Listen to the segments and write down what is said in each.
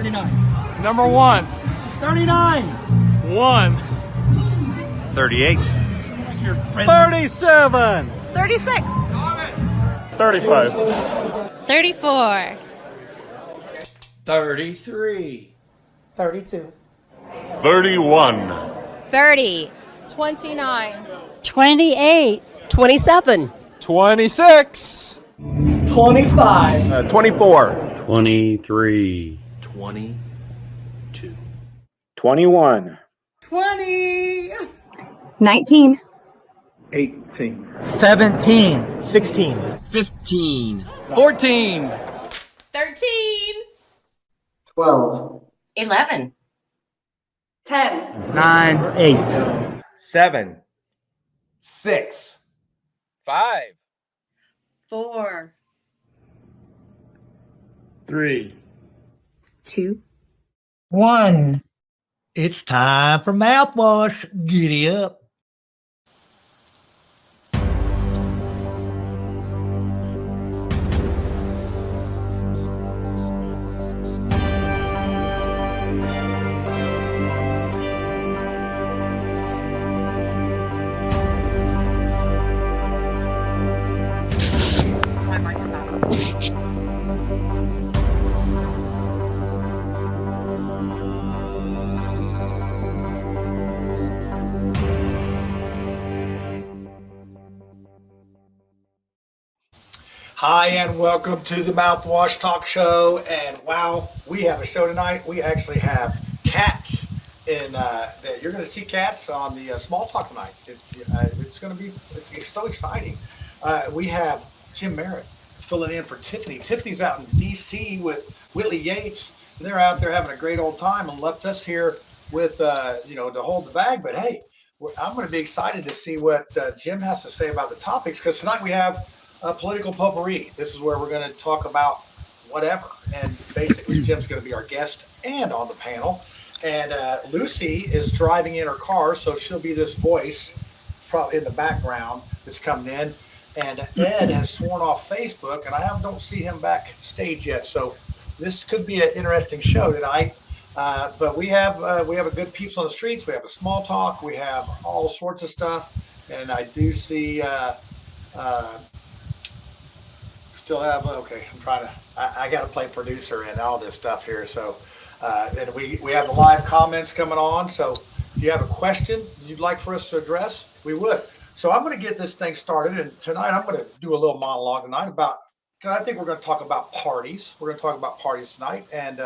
39. Number 1. 39. 1. 38. 37. 36. 35. 34. 33. 32. 31. 30. 29. 28. 27. 26. 25. 24. 23. 22. 21. 20. 19. 18. 17. 16. 15. 14. 13. 12. 11. 10. 9. 8. 7. 6. 5. 4. 3. 2. 1. It's time for mouthwash. Giddy up. Hi, and welcome to the Mouthwash Talk Show. And wow, we have a show tonight. We actually have cats in that you're going to see cats on the Small Talk tonight. It's going to be it's so exciting. We have Jim Merritt filling in for Tiffanie. Tiffany's out in DC with Whitley Yates, and they're out there having a great old time and left us here with to hold the bag. But hey, I'm going to be excited to see what Jim has to say about the topics, because tonight we have Political Potpourri. This is where we're going to talk about whatever. And basically, Jim's going to be our guest and on the panel. And Lucy is driving in her car, so she'll be this voice probably in the background that's coming in. And Ed has sworn off Facebook, and I don't see him backstage yet. So this could be an interesting show tonight. But we have a good peeps on the streets. We have a small talk. We have all sorts of stuff. And I do see still have I got to play producer and all this stuff here. So and we have the live comments coming on. So if you have a question you'd like for us to address, we would. So I'm going to get this thing started, and tonight I'm going to do a little monologue tonight about, I think we're going to talk about parties. We're going to talk about parties tonight, and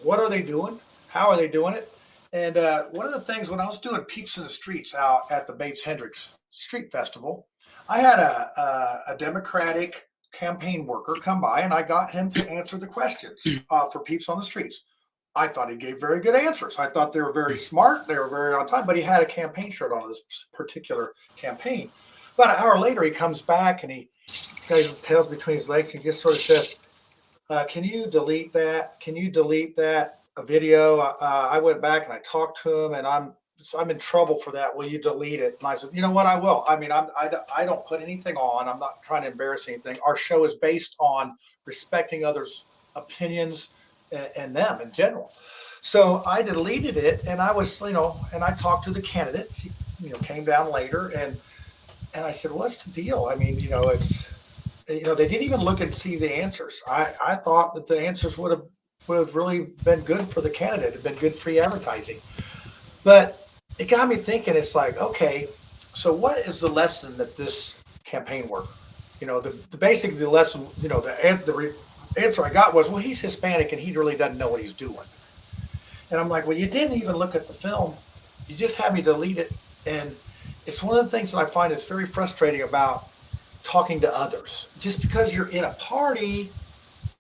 what are they doing? How are they doing it? And one of the things, when I was doing Peeps in the Streets out at the Bates Hendricks Street Festival, I had a Democratic campaign worker come by, and I got him to answer the questions for Peeps on the Streets. I thought he gave very good answers. I thought they were very smart. They were very on time, but he had a campaign shirt on this particular campaign. About an hour later, he comes back and he got his tails between his legs. He just sort of says, can you delete that? Can you delete that video? I went back and I talked to him, and I'm in trouble for that. Will you delete it? And I said, you know what? I will. I mean, I don't put anything on. I'm not trying to embarrass anything. Our show is based on respecting others' opinions and them in general. So I deleted it, and I was, and I talked to the candidate. She, came down later, and I said, what's the deal? I mean, it's, they didn't even look and see the answers. I thought that the answers would have really been good for the candidate. It'd been good free advertising. But it got me thinking, it's like, okay, so what is the lesson that this campaign work, basically the lesson, the answer I got was, well, he's Hispanic and he really doesn't know what he's doing. And I'm like, well, you didn't even look at the film. You just had me delete it. And it's one of the things that I find is very frustrating about talking to others. Just because you're in a party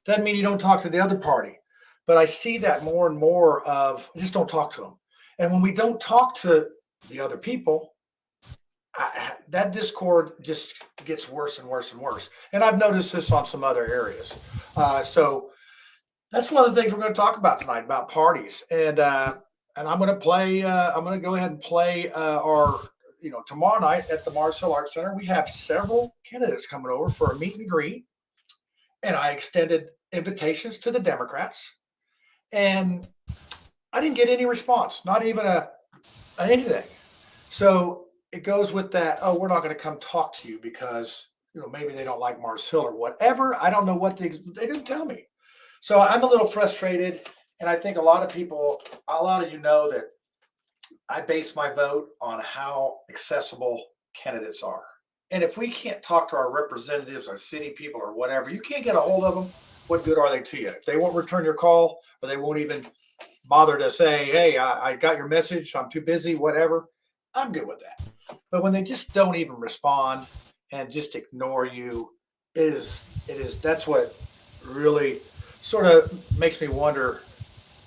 doesn't mean you don't talk to the other party. But I see that more and more of, just don't talk to them. And when we don't talk to the other people, that discord just gets worse and worse and worse. And I've noticed this on some other areas. So that's one of the things we're going to talk about tonight, about parties. And I'm going to play, I'm going to go ahead and play our, tomorrow night at the Mars Hill Arts Center. We have several candidates coming over for a meet and greet. And I extended invitations to the Democrats. And I didn't get any response, not even anything. So it goes with that. Oh, we're not going to come talk to you because maybe they don't like Mars Hill or whatever. I don't know what they didn't tell me. So I'm a little frustrated, and I think a lot of you know that I base my vote on how accessible candidates are. And if we can't talk to our representatives, our city people, or whatever, you can't get a hold of them. What good are they to you? If they won't return your call, or they won't even bother to say, hey, I got your message, I'm too busy, whatever, I'm good with that. But when they just don't even respond and just ignore you, that's what really sort of makes me wonder,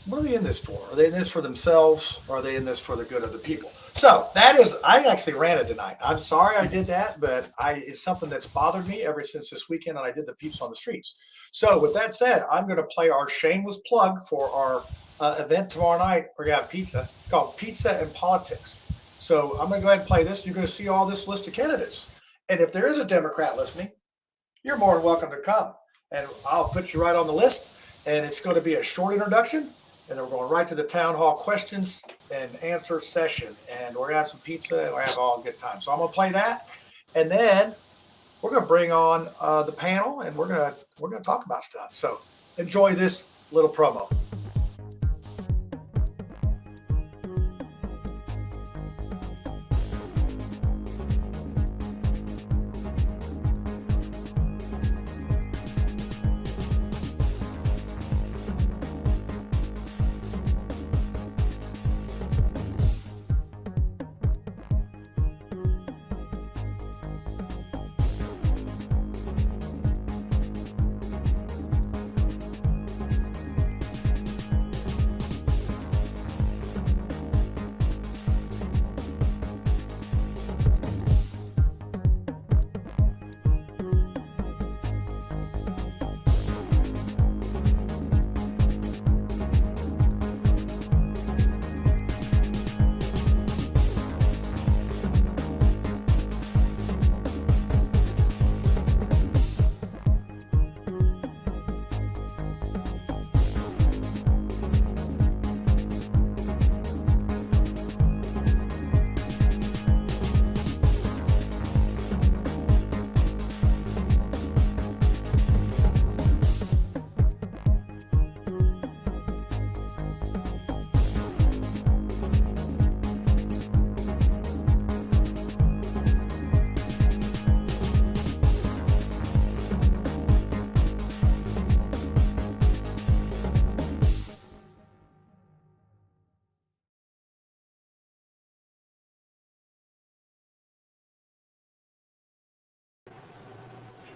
what are they in this for? Are they in this for themselves, or are they in this for the good of the people? So I actually ran it tonight. I'm sorry I did that, but it's something that's bothered me ever since this weekend, and I did the Peeps on the Streets. So with that said, I'm going to play our shameless plug for our event tomorrow night. We're going to have pizza called Pizza and Politics. So I'm going to go ahead and play this. You're going to see all this list of candidates. And if there is a Democrat listening, you're more than welcome to come. And I'll put you right on the list. And it's going to be a short introduction. And then we're going right to the town hall questions and answer session. And we're going to have some pizza, and we're going to have all a good time. So I'm going to play that. And then we're going to bring on the panel, and we're going to talk about stuff. So enjoy this little promo.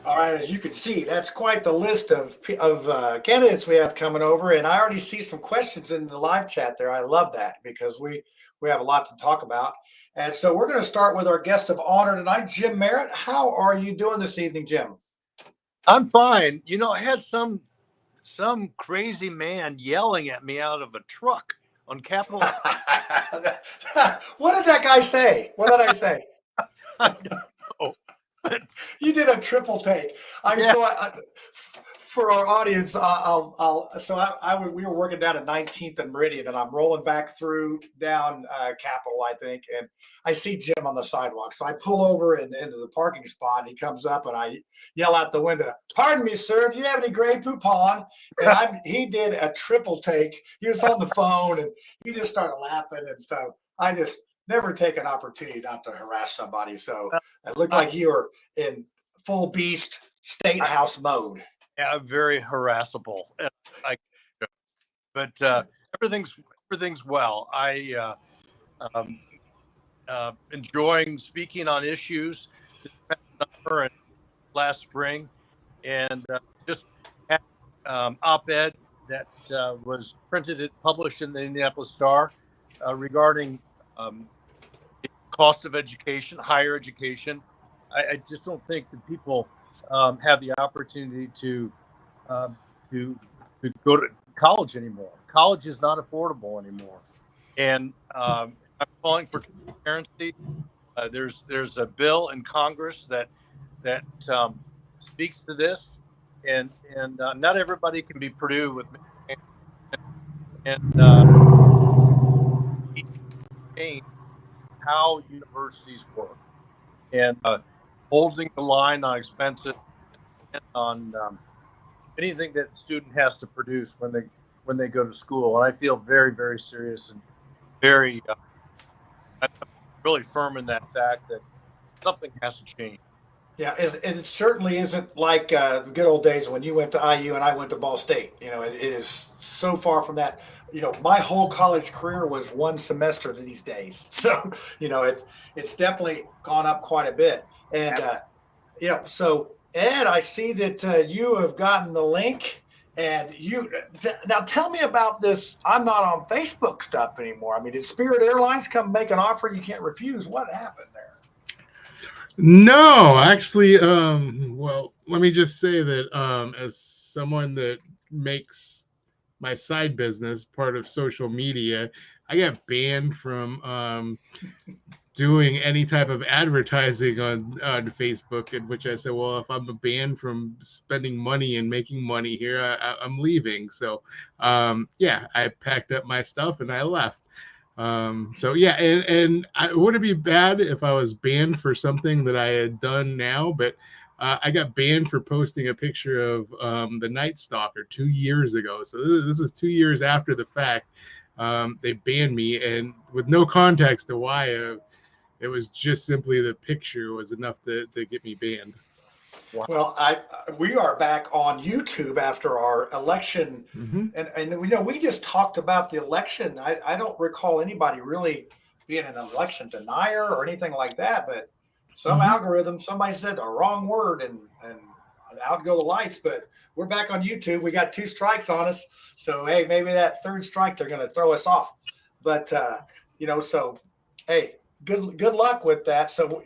All right, as you can see, that's quite the list of candidates we have coming over, and I already see some questions in the live chat there. I love that because we have a lot to talk about. And so we're going to start with our guest of honor tonight, Jim Merritt. How are you doing this evening, Jim? I'm fine. I had some crazy man yelling at me out of a truck on Capitol. What did that guy say? What did I say? I don't know. You did a triple take. For our audience, we were working down at 19th and Meridian, and I'm rolling back through down Capitol, I think, and I see Jim on the sidewalk. So I pull over into the parking spot, and he comes up, and I yell out the window, "Pardon me, sir, do you have any Grey Poupon?" And he did a triple take. He was on the phone, and he just started laughing, and so I just never take an opportunity not to harass somebody. So it looked like you were in full beast state house mode. Yeah, very harassable. But everything's well. I enjoying speaking on issues this past summer and last spring, and just had op-ed that was published in the Indianapolis Star regarding the cost of education, higher education. I just don't think that people have the opportunity to go to college anymore. College is not affordable anymore, and I'm calling for transparency. There's a bill in Congress that speaks to this, and not everybody can be Purdue with and change how universities work, and holding the line on expenses and on anything that the student has to produce when they go to school. And I feel very, very serious and very I'm really firm in that fact that something has to change. Yeah, it certainly isn't like the good old days when you went to IU and I went to Ball State. It is so far from that. My whole college career was one semester these days. So, it's definitely gone up quite a bit. And so Ed, I see that you have gotten the link, and now tell me about this. I'm not on Facebook stuff anymore. I mean, did Spirit Airlines come make an offer you can't refuse? What happened there? No, actually, well, let me just say that as someone that makes my side business part of social media, I got banned from doing any type of advertising on Facebook, in which I said, well, if I'm banned from spending money and making money here, I'm leaving. So, yeah, I packed up my stuff and I left. So yeah, and it wouldn't be bad if I was banned for something that I had done now, but I got banned for posting a picture of the Night Stalker 2 years ago. So this is 2 years after the fact. They banned me, and with no context to why. It was just simply the picture was enough to get me banned. Wow. Well, we are back on YouTube after our election, and we just talked about the election. I don't recall anybody really being an election denier or anything like that, but some algorithm, somebody said a wrong word and out go the lights. But we're back on YouTube. We got 2 strikes on us, so hey, maybe that 3rd strike they're going to throw us off. But so hey. Good luck with that. So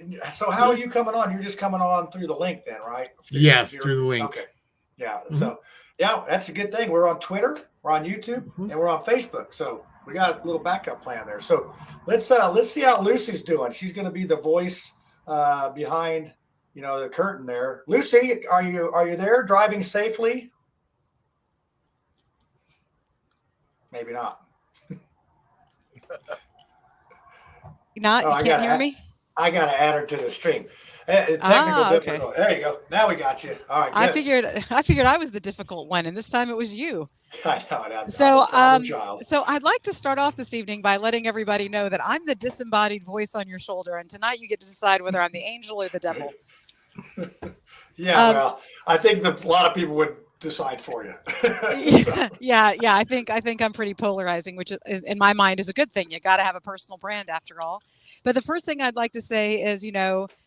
how are you coming on? You're just coming on through the link then, right? Yes, through the link. Okay. Yeah. So yeah, that's a good thing. We're on Twitter, we're on YouTube, and we're on Facebook. So we got a little backup plan there. So let's see how Lucy's doing. She's going to be the voice behind the curtain there. Lucy, are you there? Driving safely? Maybe not. Not, you can't hear me? I got to add her to the stream. Technical difficulty. Okay. There you go. Now we got you. All right. Good. I figured I was the difficult one, and this time it was you. I know. So I'd like to start off this evening by letting everybody know that I'm the disembodied voice on your shoulder, and tonight you get to decide whether I'm the angel or the devil. Yeah. Well, I think a lot of people would decide for you. Yeah. I think I'm pretty polarizing, which is in my mind is a good thing. You got to have a personal brand after all. But the first thing I'd like to say is,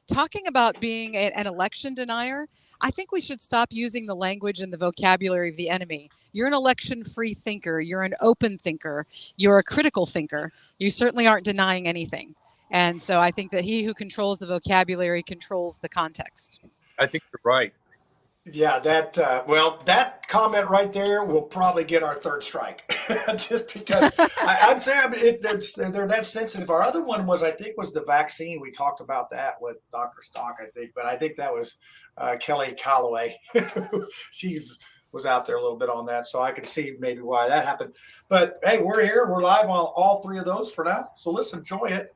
talking about being an election denier, I think we should stop using the language and the vocabulary of the enemy. You're an election-free thinker. You're an open thinker. You're a critical thinker. You certainly aren't denying anything. And so I think that he who controls the vocabulary controls the context. I think you're right. Yeah, that comment right there will probably get our 3rd strike, just because I'm saying they're that sensitive. Our other one was the vaccine. We talked about that with Dr. Stock, I think, but I think that was Kelly Calloway. She was out there a little bit on that, so I could see maybe why that happened. But hey, we're here. We're live on all 3 of those for now, so let's enjoy it.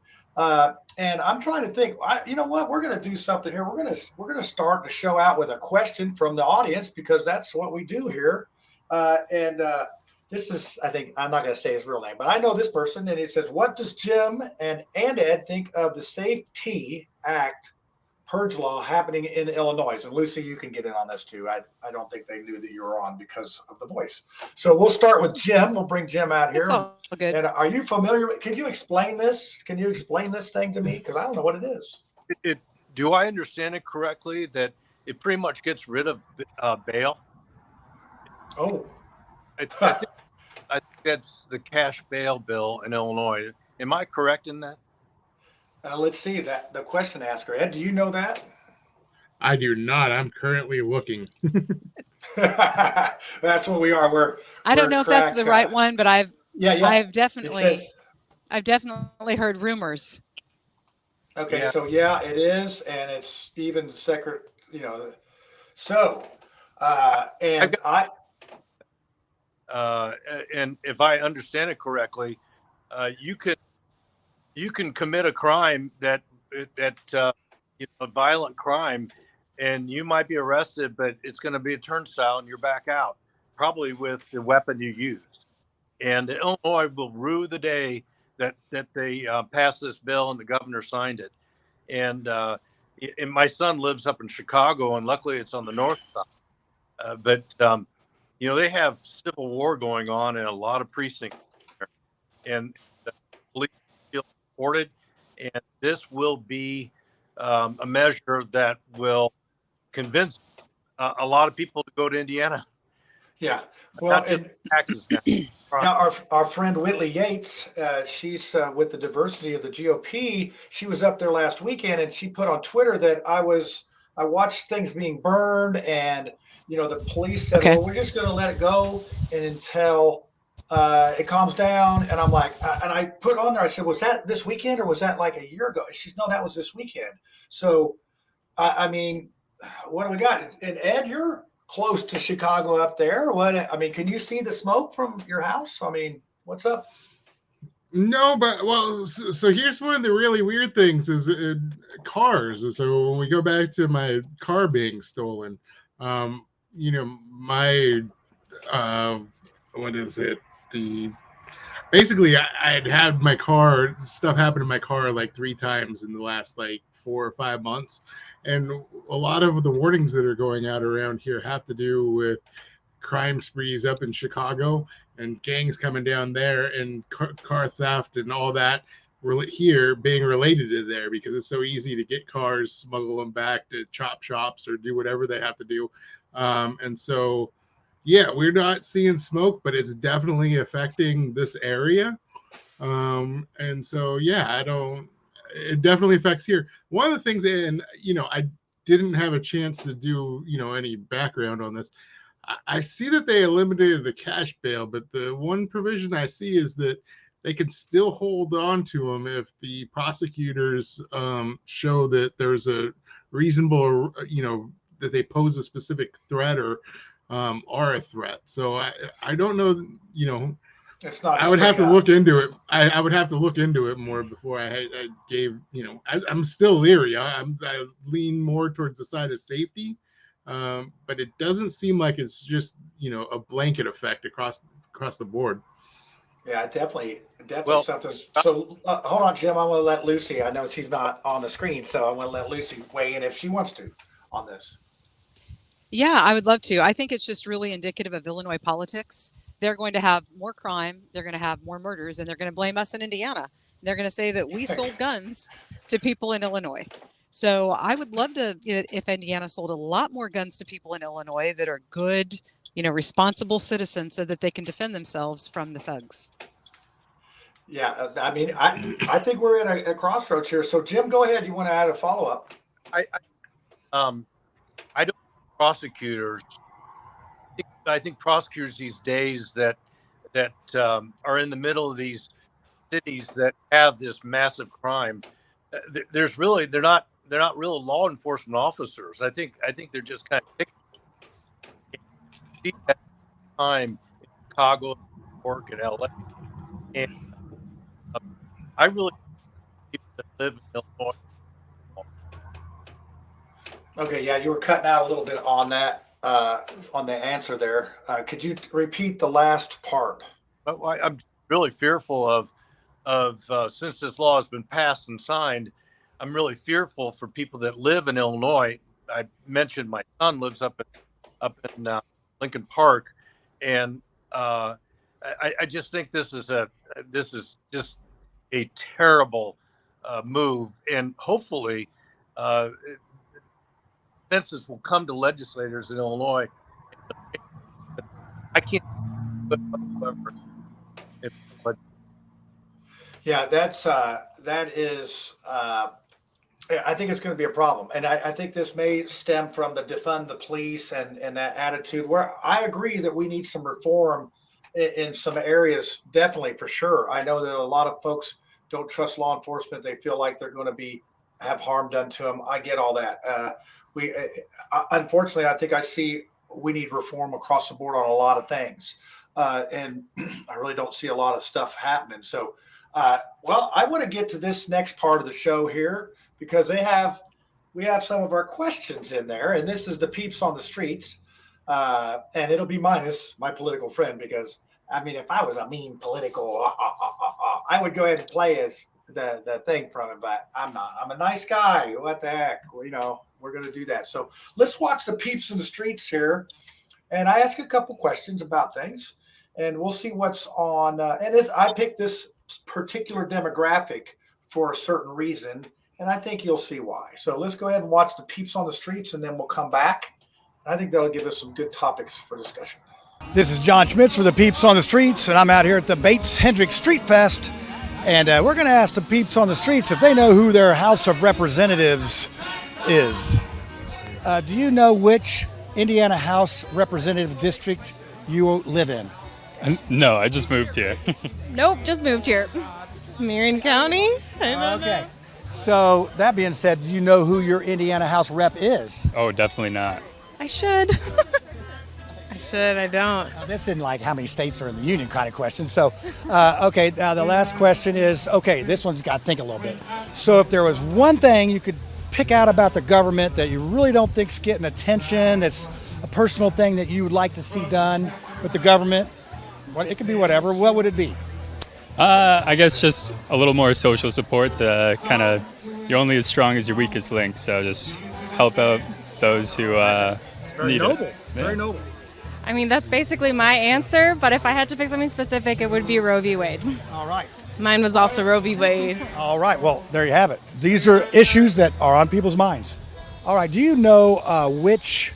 And I'm trying to think. You know what? We're going to do something here. We're going to start the show out with a question from the audience, because that's what we do here. This is, I think, I'm not going to say his real name, but I know this person, and it says, "What does Jim and Ed think of the Safety Act purge law happening in Illinois?" And Lucy, you can get in on this too. I don't think they knew that you were on because of the voice. So we'll start with Jim. We'll bring Jim out here. It's all good. And are you familiar? Can you explain this? Can you explain this thing to me? Because I don't know what it is. Do I understand it correctly that it pretty much gets rid of bail? Oh. I think that's the cash bail bill in Illinois. Am I correct in that? Let's see that the question asker. Ed, do you know that? I do not. I'm currently looking. That's what we are. I don't know if that's the right one, but I've definitely heard rumors. Okay, yeah. So yeah, it is, and it's even So, and and if I understand it correctly, you can commit a crime a violent crime, and you might be arrested, but it's going to be a turnstile, and you're back out, probably with the weapon you used. And Illinois will rue the day that they passed this bill and the governor signed it. And my son lives up in Chicago, and luckily it's on the north side. But they have civil war going on in a lot of precincts there, and the police feel supported. And this will be a measure that will convince a lot of people to go to Indiana. Yeah. Well, and taxes now. Now, our friend Whitley Yates, she's with the diversity of the GOP. She was up there last weekend, and she put on Twitter that I watched things being burned, and the police said, "Well, we're just going to let it go and until it calms down." And I'm like, and I put on there, I said, "Was that this weekend or was that like a year ago?" She's, "No, that was this weekend." So, I mean, what do we got? And Ed, you're close to Chicago up there. Can you see the smoke from your house? I mean, what's up? No, but so here's one of the really weird things is cars. So when we go back to my car being stolen, my what is it? Basically I had my car, stuff happened to my car like 3 times in the last like 4 or 5 months. And a lot of the warnings that are going out around here have to do with crime sprees up in Chicago and gangs coming down there and car theft and all that here being related to there, because it's so easy to get cars, smuggle them back to chop shops or do whatever they have to do. And so, yeah, we're not seeing smoke, but it's definitely affecting this area. And so, yeah, it definitely affects here. One of the things, and I didn't have a chance to do any background on this. I see that they eliminated the cash bail, but the one provision I see is that they can still hold on to them if the prosecutors show that there's a reasonable, that they pose a specific threat or are a threat. So I don't know, It's not. I would have to look into it. I would have to look into it more before I gave. I'm still leery. I lean more towards the side of safety, but it doesn't seem like it's just a blanket effect across the board. Yeah, definitely something. So hold on, Jim. I want to let Lucy. I know she's not on the screen, so I want to let Lucy weigh in if she wants to on this. Yeah, I would love to. I think it's just really indicative of Illinois politics. They're going to have more crime, they're going to have more murders, and they're going to blame us in Indiana. They're going to say that we sold guns to people in Illinois. So I would love to, if Indiana sold a lot more guns to people in Illinois that are good, responsible citizens so that they can defend themselves from the thugs. Yeah, I mean, I think we're at a crossroads here. So Jim, go ahead. You want to add a follow-up? I don't prosecutors. I think prosecutors these days that are in the middle of these cities that have this massive crime, they're not real law enforcement officers. I think they're just kind of see that time in Chicago, New York, and LA, and I really people that live in Illinois. Okay, yeah, you were cutting out a little bit on that. On the answer there, could you repeat the last part? I'm really fearful of since this law has been passed and signed, I'm really fearful for people that live in Illinois. I mentioned my son lives up in Lincoln Park, and I just think this is just a terrible move, and hopefully census will come to legislators in Illinois. I can't. Yeah, that is. I think it's going to be a problem, and I think this may stem from the defund the police and that attitude. Where I agree that we need some reform in some areas, definitely for sure. I know that a lot of folks don't trust law enforcement; they feel like they're going to have harm done to them. I get all that. Unfortunately, I think we need reform across the board on a lot of things. and I really don't see a lot of stuff happening. So, well, I want to get to this next part of the show here because we have some of our questions in there, and this is the peeps on the streets, and it'll be minus my political friend because I mean, if I was a mean political, I would go ahead and play as the thing from it, but I'm not. I'm a nice guy. What the heck? Well, you know, we're going to do that. So let's watch the peeps in the streets here. And I ask a couple questions about things, and we'll see what's on. I picked this particular demographic for a certain reason, and I think you'll see why. So let's go ahead and watch the peeps on the streets, and then we'll come back. I think that'll give us some good topics for discussion. This is John Schmitz for the Peeps on the Streets, and I'm out here at the Bates Hendricks Street Fest. And we're going to ask the peeps on the streets if they know who their House of Representatives is. Do you know which Indiana House Representative District you live in? No, I just moved here. Nope, just moved here. Marion County? Okay. So that being said, do you know who your Indiana House Rep is? Oh, definitely not. I should. I don't. Now, this isn't like how many states are in the union kind of question. So, okay, now the last question is, okay, this one's got to think a little bit. So if there was one thing you could pick out about the government that you really don't think's getting attention, that's a personal thing that you would like to see done with the government, well, it could be whatever, what would it be? I guess just a little more social support to kind of, you're only as strong as your weakest link, so just help out those who need it. Very noble. I mean, that's basically my answer, but if I had to pick something specific, it would be Roe v. Wade. All right. Mine was also Roe v. Wade. All right, well, there you have it. These are issues that are on people's minds. All right, do you know which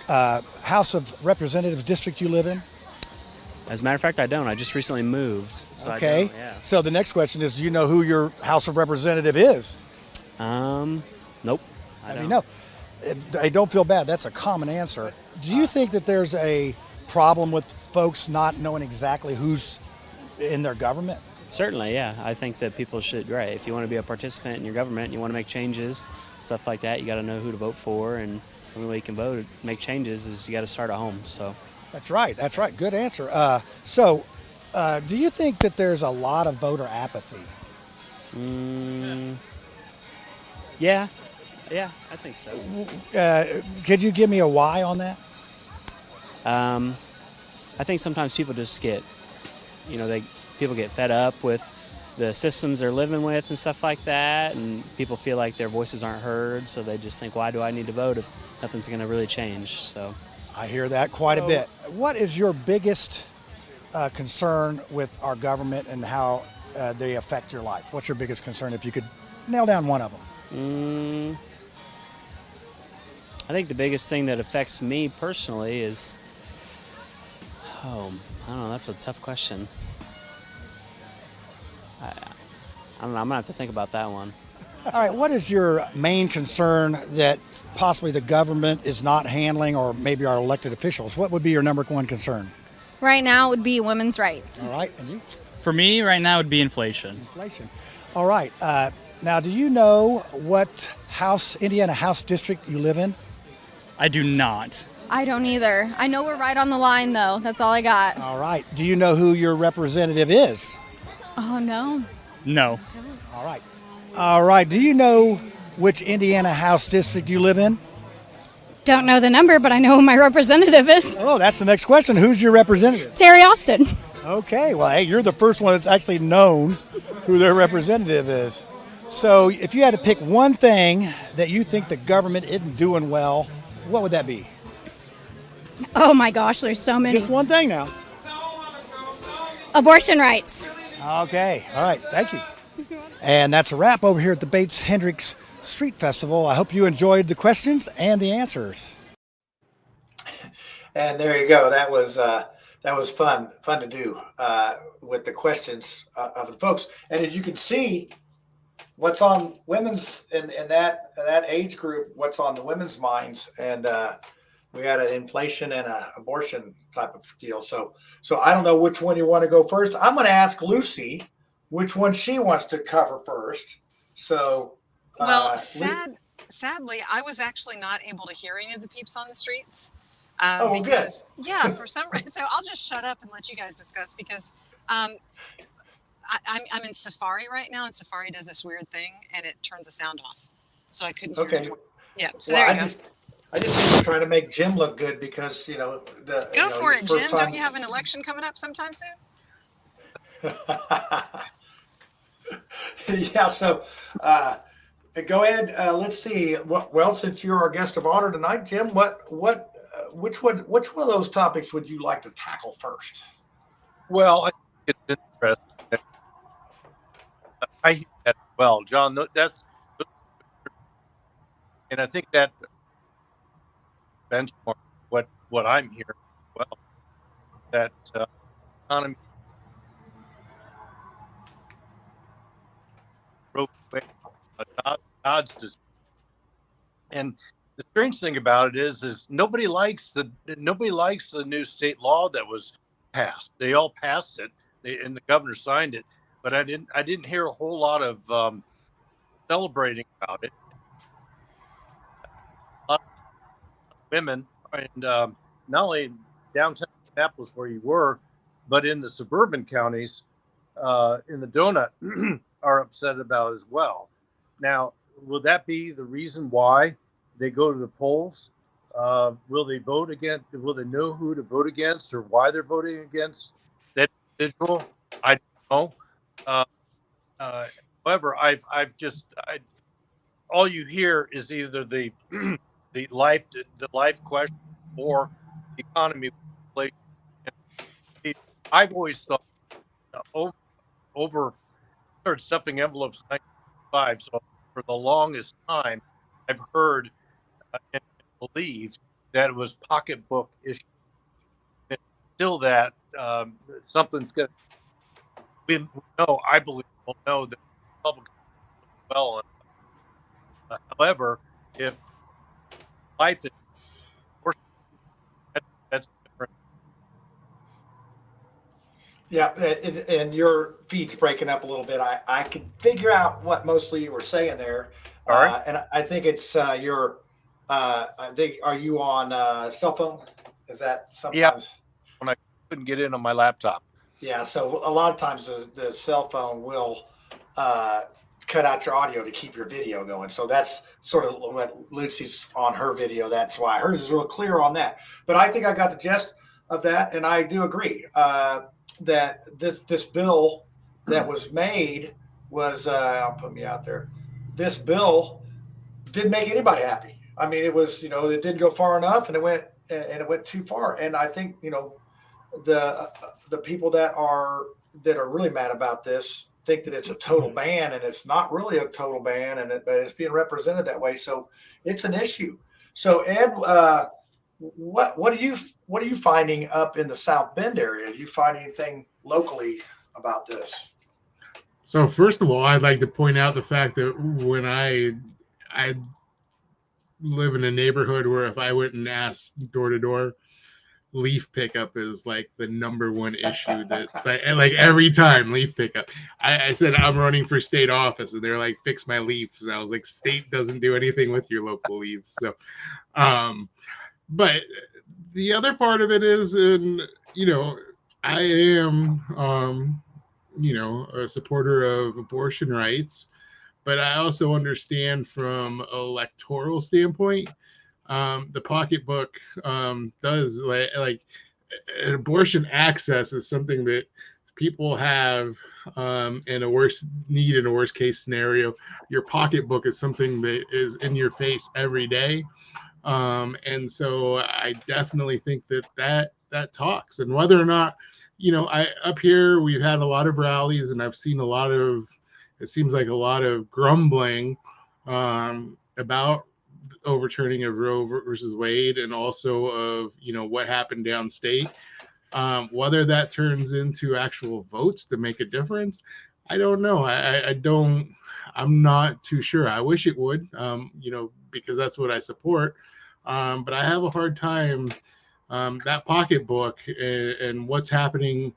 House of Representatives district you live in? As a matter of fact, I don't. I just recently moved. So Okay. I don't, yeah. So the next question is, do you know who your House of Representative is? Nope. I don't. No. I don't feel bad. That's a common answer. Do you think that there's a problem with folks not knowing exactly who's in their government? Certainly, yeah. I think that people should, right, if you want to be a participant in your government and you want to make changes, stuff like that, you got to know who to vote for, and the only way you can vote, make changes, is you got to start at home, so. That's right. Good answer. Do you think that there's a lot of voter apathy? Yeah, I think so. Could you give me a why on that? I think sometimes people just get, people get fed up with the systems they're living with and stuff like that, and people feel like their voices aren't heard, so they just think, why do I need to vote if nothing's going to really change? So I hear that quite a bit. What is your biggest concern with our government and how they affect your life? What's your biggest concern, if you could nail down one of them? I think the biggest thing that affects me personally is, I don't know, that's a tough question. I don't know, I'm going to have to think about that one. All right, what is your main concern that possibly the government is not handling, or maybe our elected officials? What would be your number one concern? Right now it would be women's rights. All right, and you? For me, right now, it would be inflation. Inflation. All right. Now, do you know what Indiana House district you live in? I do not. I don't either. I know we're right on the line, though. That's all I got. All right. Do you know who your representative is? Oh, no. No. All right. All right. Do you know which Indiana House district you live in? Don't know the number, but I know who my representative is. Oh, that's the next question. Who's your representative? Terry Austin. Okay. Well, hey, you're the first one that's actually known who their representative is. So if you had to pick one thing that you think the government isn't doing well, what would that be? Oh my gosh, there's so many. Just one thing now. Abortion rights. Okay. All right. Thank you. And that's a wrap over here at the Bates Hendricks Street Festival. I hope you enjoyed the questions and the answers. And there you go. That was fun to do with the questions of the folks. And as you can see, what's on women's in that age group, what's on the women's minds, and we had an inflation and an abortion type of deal. So I don't know which one you want to go first. I'm going to ask Lucy which one she wants to cover first. So, well, sadly, I was actually not able to hear any of the peeps on the streets. Because yeah, for some reason, so I'll just shut up and let you guys discuss because I'm in Safari right now, and Safari does this weird thing, and it turns the sound off, so I couldn't hear anymore. Yeah, so there you go. I just think we're trying to make Jim look good because Go for it, Jim. Don't you have an election coming up sometime soon? Yeah. So go ahead. Let's see. Well, since you're our guest of honor tonight, Jim, which one of those topics would you like to tackle first? Well, I think it's interesting. I hear that as well, John. That's, and I think that benchmark what I'm hearing as well. That economy broke away God's design. And the strange thing about it is nobody likes the new state law that was passed. They all passed it, and the governor signed it, but I didn't hear a whole lot of celebrating about it. A lot of women, and not only in downtown Minneapolis where you were, but in the suburban counties, in the donut, are upset about as well. Now, will that be the reason why they go to the polls? Will they vote against? Will they know who to vote against or why they're voting against that individual? I don't know. However, all you hear is either the the life question or the economy. I've always thought over started stuffing envelopes in 1995, so for the longest time, I've heard and believed that it was pocketbook issue. It's still that something's going to. We know, I believe, we'll know that Republicans well. However, if life is that's different. Yeah, and your feed's breaking up a little bit. I could figure out what mostly you were saying there. All right. And I think it's your. I think, are you on cell phone? Is that sometimes? Yeah. When I couldn't get in on my laptop. Yeah. So a lot of times the cell phone will cut out your audio to keep your video going. So that's sort of what Lucy's on her video. That's why hers is real clear on that. But I think I got the gist of that, and I do agree that this bill that was made was I'll put me out there. This bill didn't make anybody happy. I mean, it was, it didn't go far enough, and it went too far. And I think, the people that are really mad about this think that it's a total ban, and it's not really a total ban, but it's being represented that way. So it's an issue. So Ed, what are you finding up in the South Bend area? Do you find anything locally about this? So first of all, I'd like to point out the fact that when I live in a neighborhood where if I went and asked door to door, leaf pickup is like the number one issue that like every time leaf pickup. I said I'm running for state office, and they're like, fix my leaves. And I was like, state doesn't do anything with your local leaves. So but the other part of it is, I am a supporter of abortion rights, but I also understand from an electoral standpoint, the pocketbook does like an abortion access is something that people have in a worst case scenario. Your pocketbook is something that is in your face every day. And so I definitely think that talks, and whether or not, up here, we've had a lot of rallies, and I've seen it seems like a lot of grumbling about overturning of Roe versus Wade, and also of, what happened downstate. Whether that turns into actual votes to make a difference, I don't know. I'm not too sure. I wish it would, because that's what I support. But I have a hard time, that pocketbook and what's happening.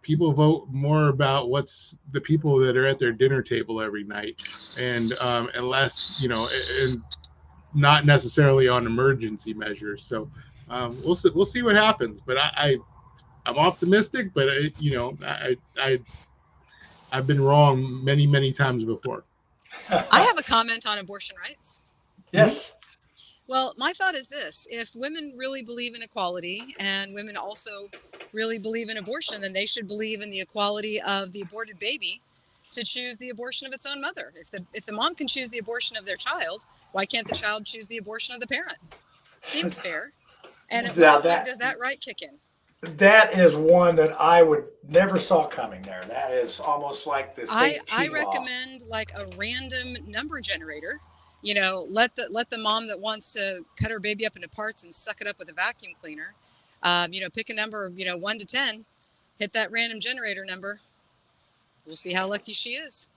People vote more about what's the people that are at their dinner table every night, and unless, and not necessarily on emergency measures. So We'll see what happens. But I'm optimistic. But I've been wrong many times before. I have a comment on abortion rights. Yes. Well, my thought is this: if women really believe in equality and women also really believe in abortion, then they should believe in the equality of the aborted baby to choose the abortion of its own mother. If the mom can choose the abortion of their child, why can't the child choose the abortion of the parent? Seems fair. And at what point does that right kick in? That is one that I would never saw coming there. That is almost like the I recommend like a random number generator. Let the mom that wants to cut her baby up into parts and suck it up with a vacuum cleaner, pick a number, 1 to 10, hit that random generator number. We'll see how lucky she is.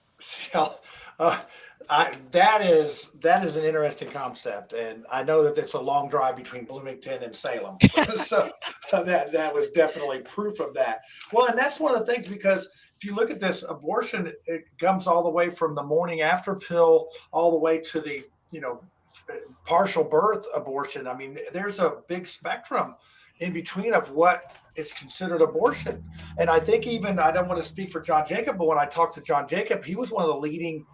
That is an interesting concept, and I know that it's a long drive between Bloomington and Salem, so that was definitely proof of that. Well, and that's one of the things, because if you look at this abortion, it comes all the way from the morning after pill all the way to the partial birth abortion. I mean, there's a big spectrum in between of what is considered abortion. And I think I don't want to speak for John Jacob, but when I talked to John Jacob, he was one of the leading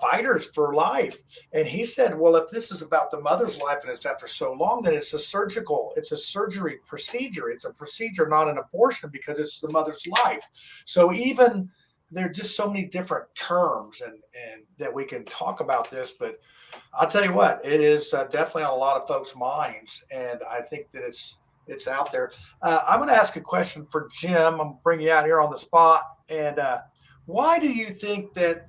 fighters for life. And he said, well, if this is about the mother's life and it's after so long, then it's a surgery procedure. It's a procedure, not an abortion, because it's the mother's life. So even there are just so many different terms and that we can talk about this, but I'll tell you what, it is definitely on a lot of folks' minds. And I think that it's out there. I'm going to ask a question for Jim. I'm going to bring you out here on the spot. And why do you think that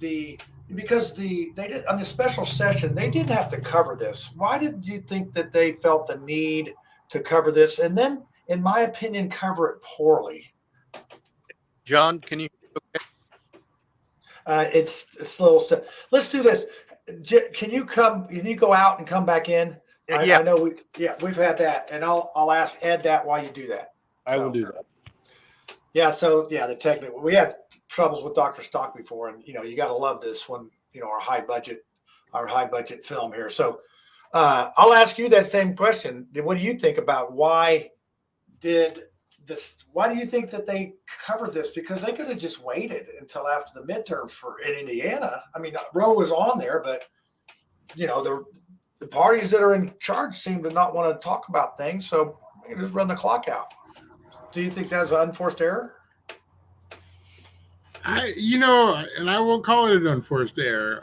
because they did on the special session, they didn't have to cover this? Why did you think that they felt the need to cover this? And then, in my opinion, cover it poorly? John, can you? Okay. It's a little. Let's do this. Can you go out and come back in? Yeah. I know we've had that, and I'll ask Ed that while you do that. I will do that. Yeah. So the technical, we had troubles with Dr. Stock before, and you got to love this one. Our high budget film here. So I'll ask you that same question. What do you think about why do you think that they covered this? Because they could have just waited until after the midterms in Indiana. I mean, Roe was on there, but the parties that are in charge seem to not want to talk about things, so they can just run the clock out. Do you think that's an unforced error? And I won't call it an unforced error.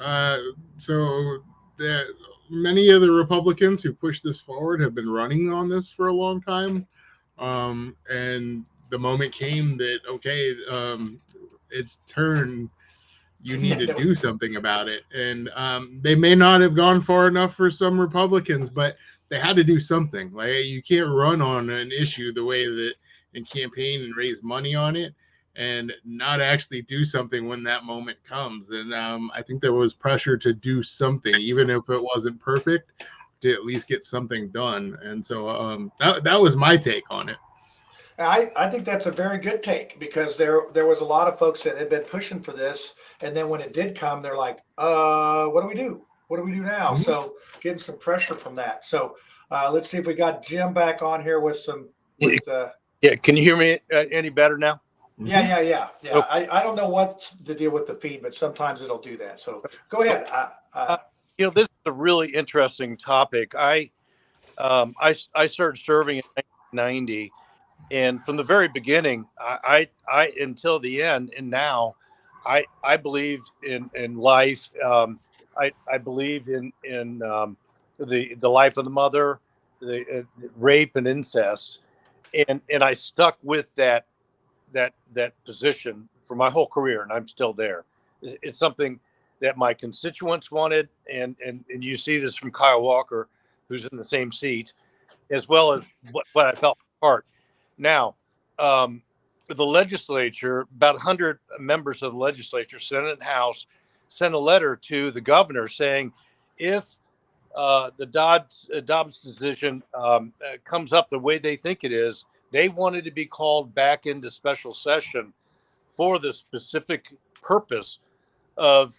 So that many of the Republicans who pushed this forward have been running on this for a long time. And the moment came that, okay, it's turn. You need to do something about it. And they may not have gone far enough for some Republicans, but they had to do something. Like, you can't run on an issue the way that and campaign and raise money on it and not actually do something when that moment comes. And I think there was pressure to do something, even if it wasn't perfect, to at least get something done. And so that was my take on it. I think that's a very good take, because there was a lot of folks that had been pushing for this, and then when it did come, they're like, what do we do? What do we do now? Mm-hmm. So getting some pressure from that. So let's see if we got Jim back on here with some. Yeah, can you hear me any better now? Yeah. Okay. I don't know what's the deal with the feed, but sometimes it'll do that. So go ahead. This is a really interesting topic. I started serving in 1990. And from the very beginning, I until the end, and now, I believed in life. I believe in the life of the mother, the rape and incest, and I stuck with that position for my whole career, and I'm still there. It's something that my constituents wanted, and you see this from Kyle Walker, who's in the same seat, as well as what I felt part. Now, the legislature, about 100 members of the legislature, Senate and House, sent a letter to the governor saying, if the Dobbs decision comes up the way they think it is, they wanted to be called back into special session for the specific purpose of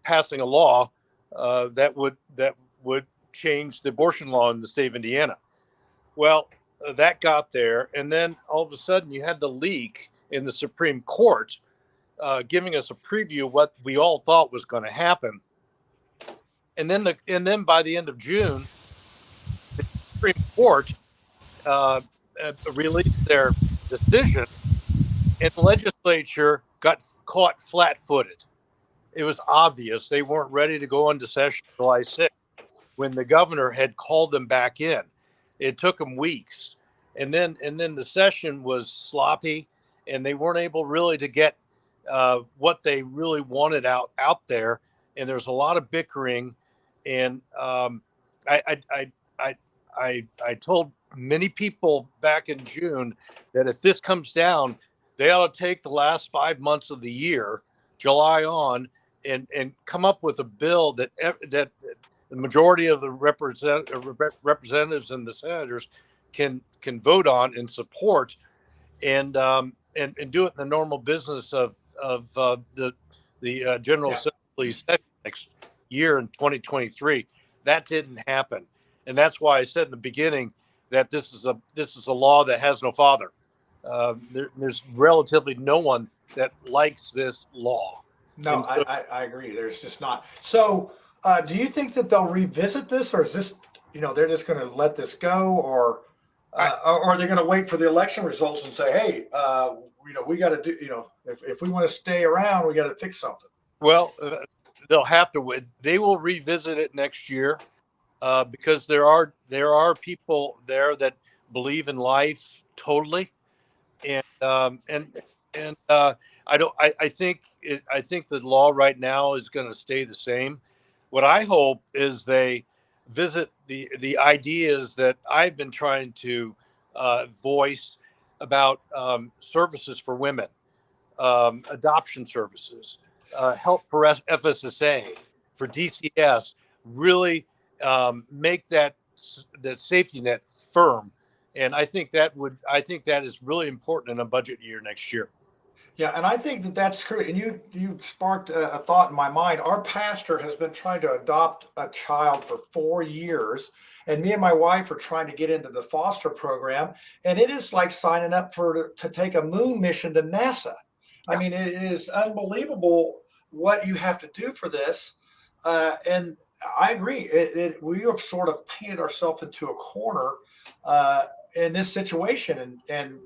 passing a law that would change the abortion law in the state of Indiana. Well, that got there, and then all of a sudden you had the leak in the Supreme Court giving us a preview of what we all thought was going to happen. And then by the end of June, the Supreme Court released their decision, and the legislature got caught flat-footed. It was obvious they weren't ready to go into session July 6th when the governor had called them back in. It took them weeks, and then the session was sloppy, and they weren't able really to get what they really wanted out there. And there's a lot of bickering, and I told many people back in June that if this comes down, they ought to take the last 5 months of the year, July on, and come up with a bill that the majority of the representatives and the senators can vote on and support, and do it in the normal business of the General Assembly session next year in 2023. That didn't happen, and that's why I said in the beginning that this is a law that has no father. There's relatively no one that likes this law. No, so, I agree. There's just not. So, do you think that they'll revisit this, or is this, they're just going to let this go, or are they going to wait for the election results and say, hey, we got to do, if we want to stay around, we got to fix something? Well, they'll have to. They will revisit it next year because there are people there that believe in life totally, and I think the law right now is going to stay the same. What I hope is they visit the ideas that I've been trying to voice about services for women, adoption services, help for FSSA, for DCS, really make that safety net firm. And I think that is really important in a budget year next year. Yeah, and I think that's great. And you sparked a thought in my mind. Our pastor has been trying to adopt a child for 4 years, and me and my wife are trying to get into the foster program. And it is like signing up to take a moon mission to NASA. I mean, it is unbelievable what you have to do for this. And I agree. We have sort of painted ourselves into a corner in this situation, and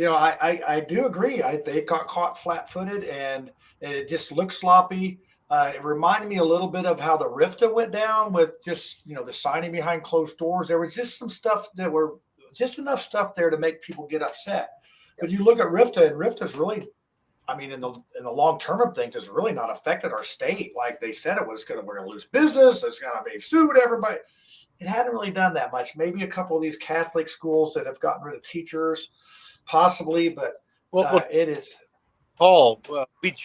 I do agree. They got caught flat-footed, and it just looked sloppy. It reminded me a little bit of how the RIFTA went down with just the signing behind closed doors. There was just some stuff that were just enough stuff there to make people get upset. But you look at RIFTA, and RIFTA's really, I mean, in the long term of things, it's really not affected our state like they said it was going to. We're going to lose business. It's going to be sued. Everybody. It hadn't really done that much. Maybe a couple of these Catholic schools that have gotten rid of teachers, possibly, but it is. Paul, we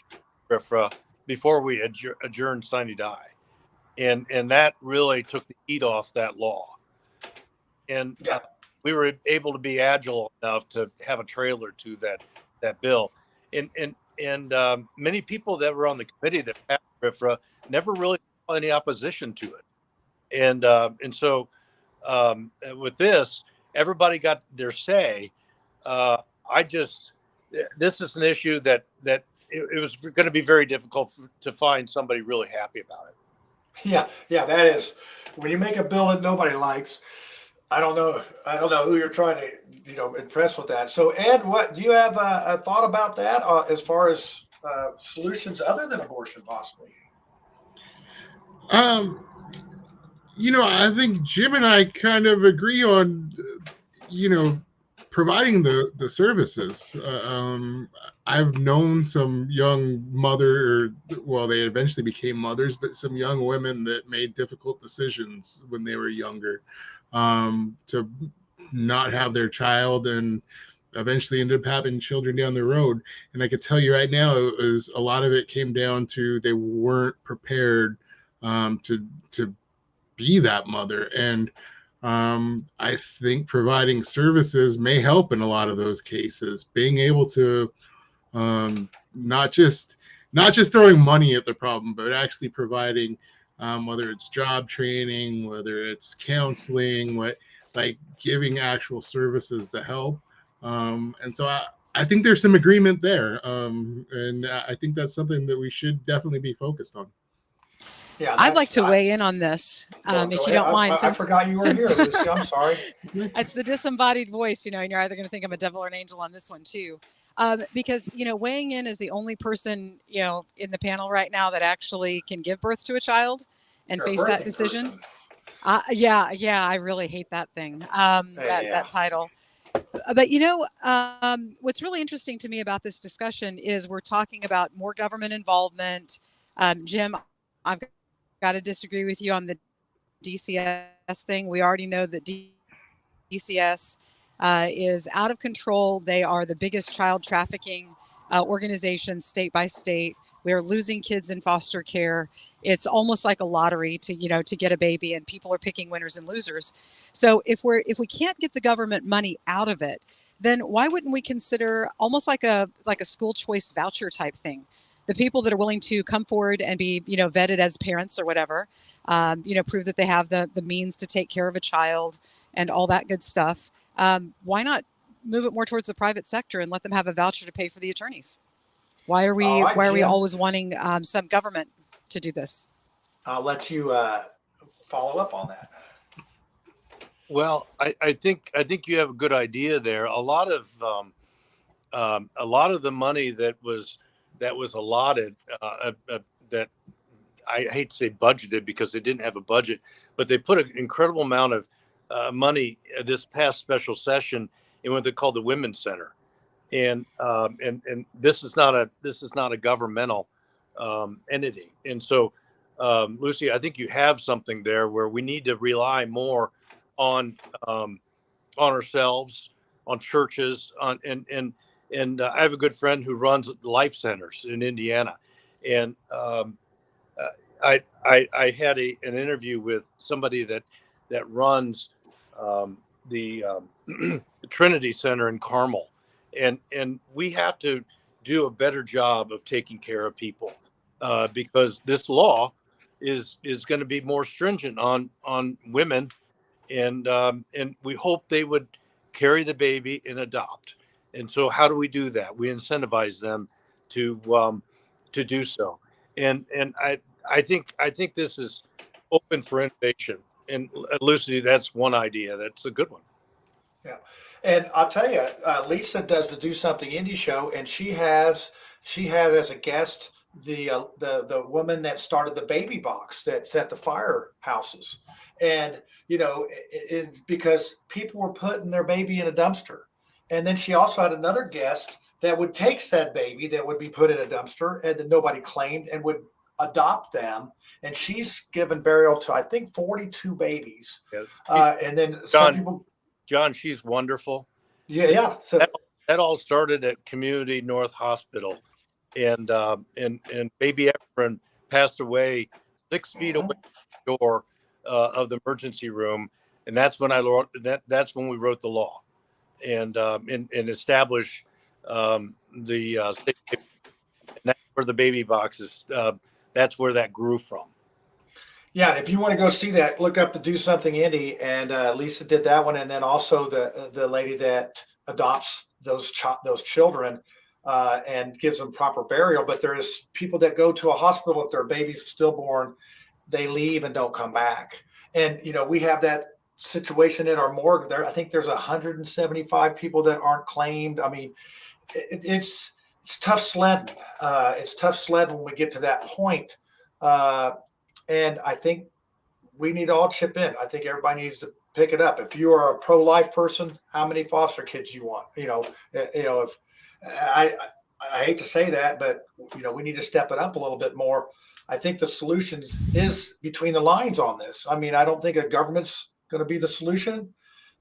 before we adjourned sine die, and that really took the heat off that law, and we were able to be agile enough to have a trailer to that bill, and many people that were on the committee that passed RFRA never really saw any opposition to it. And so with this, everybody got their say. This is an issue that it was going to be very difficult to find somebody really happy about it. Yeah, that is, when you make a bill that nobody likes, I don't know who you're trying to impress with that. So Ed, what do you have a thought about that as far as solutions other than abortion, possibly? I think Jim and I kind of agree on, providing the services. I've known some young they eventually became mothers, but some young women that made difficult decisions when they were younger to not have their child, and eventually ended up having children down the road. And I could tell you right now, a lot of it came down to they weren't prepared to be that mother. And I think providing services may help in a lot of those cases. Being able to not just throwing money at the problem, but actually providing whether it's job training, whether it's counseling, like giving actual services to help. And so I think there's some agreement there. And I think that's something that we should definitely be focused on. Yeah, I'd like to weigh in on this, if you don't mind. I forgot you were here, Lucy. I'm sorry. It's the disembodied voice, and you're either going to think I'm a devil or an angel on this one too. Because, weighing in as the only person, in the panel right now that actually can give birth to a child and You're a face that birthing decision. person. Yeah, I really hate that thing, that title. But, what's really interesting to me about this discussion is we're talking about more government involvement. Jim, I've got to disagree with you on the DCS thing. We already know that DCS is out of control. They are the biggest child trafficking organization state by state. We are losing kids in foster care. It's almost like a lottery to get a baby, and people are picking winners and losers. So if we can't get the government money out of it, then why wouldn't we consider almost like a school choice voucher type thing? The people that are willing to come forward and be, vetted as parents or whatever, prove that they have the means to take care of a child and all that good stuff. Why not move it more towards the private sector and let them have a voucher to pay for the attorneys? Why are we always wanting some government to do this? I'll let you follow up on that. Well, I think you have a good idea there. A lot of the money that was allotted, that I hate to say budgeted because they didn't have a budget, but they put an incredible amount of money this past special session in what they call the Women's Center, and this is not a governmental entity, and so Lucy, I think you have something there where we need to rely more on ourselves, on churches, and I have a good friend who runs life centers in Indiana, and I had an interview with somebody that runs the Trinity Center in Carmel, and we have to do a better job of taking care of people because this law is going to be more stringent on women, and we hope they would carry the baby and adopt. And so how do we do that? We incentivize them to do so. And I think this is open for innovation. And Lucy, that's one idea. That's a good one. Yeah. And I'll tell you, Lisa does the Do Something Indie show, and she had as a guest the woman that started the baby box that's at the firehouses. And, because people were putting their baby in a dumpster. And then she also had another guest that would take said baby that would be put in a dumpster and that nobody claimed and would adopt them. And she's given burial to, I think, 42 babies. Yeah. And then some people. John, she's wonderful. Yeah. So that all started at Community North Hospital, and baby Efren passed away 6 feet away from the door of the emergency room, and that's when that's when we wrote the law, and established the state, and that's where the baby boxes. That's where that grew from. Yeah, if you want to go see that, look up the Do Something Indie, and Lisa did that one, and then also the lady that adopts those children and gives them proper burial. But there's people that go to a hospital if their baby's stillborn, they leave and don't come back. And we have that situation in our morgue. There, I think there's 175 people that aren't claimed. I mean, it's tough sledding. It's tough sledding when we get to that point. And I think we need to all chip in. I think everybody needs to pick it up. If you are a pro-life person, how many foster kids you want? If I hate to say that, but we need to step it up a little bit more. I think the solution is between the lines on this. I mean, I don't think a government's going to be the solution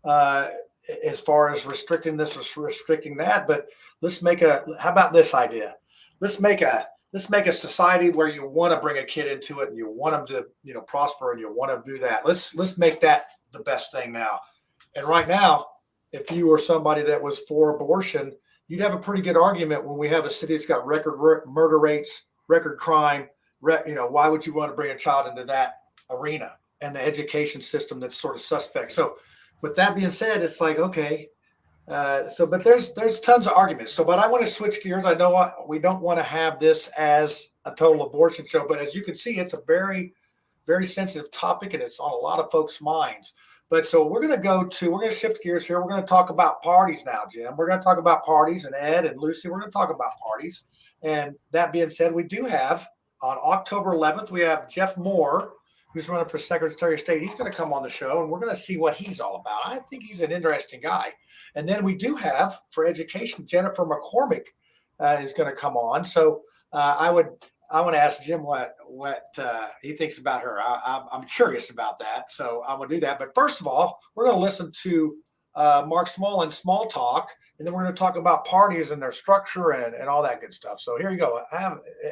as far as restricting this or restricting that. But how about this idea? Let's make a society where you want to bring a kid into it and you want them to, prosper, and you want to do that. Let's make that the best thing now. And right now, if you were somebody that was for abortion, you'd have a pretty good argument when we have a city that's got record murder rates, record crime, why would you want to bring a child into that arena and the education system that's sort of suspect? So with that being said, it's like, okay, but there's tons of arguments. But I want to switch gears. I know we don't want to have this as a total abortion show, but as you can see, it's a very, very sensitive topic and it's on a lot of folks' minds. But so we're going to shift gears here. We're going to talk about parties now, Jim. We're going to talk about parties, and Ed and Lucy, we're going to talk about parties. And that being said, we do have on October 11th, we have Jeff Moore, who's running for Secretary of State. He's going to come on the show, and we're going to see what he's all about. I think he's an interesting guy. And then we do have, for education, Jennifer McCormick is going to come on. So I want to ask Jim what he thinks about her. I'm curious about that, so I'm going to do that. But first of all, we're going to listen to Mark Smallman's Small Talk, and then we're going to talk about parties and their structure and all that good stuff. So here you go.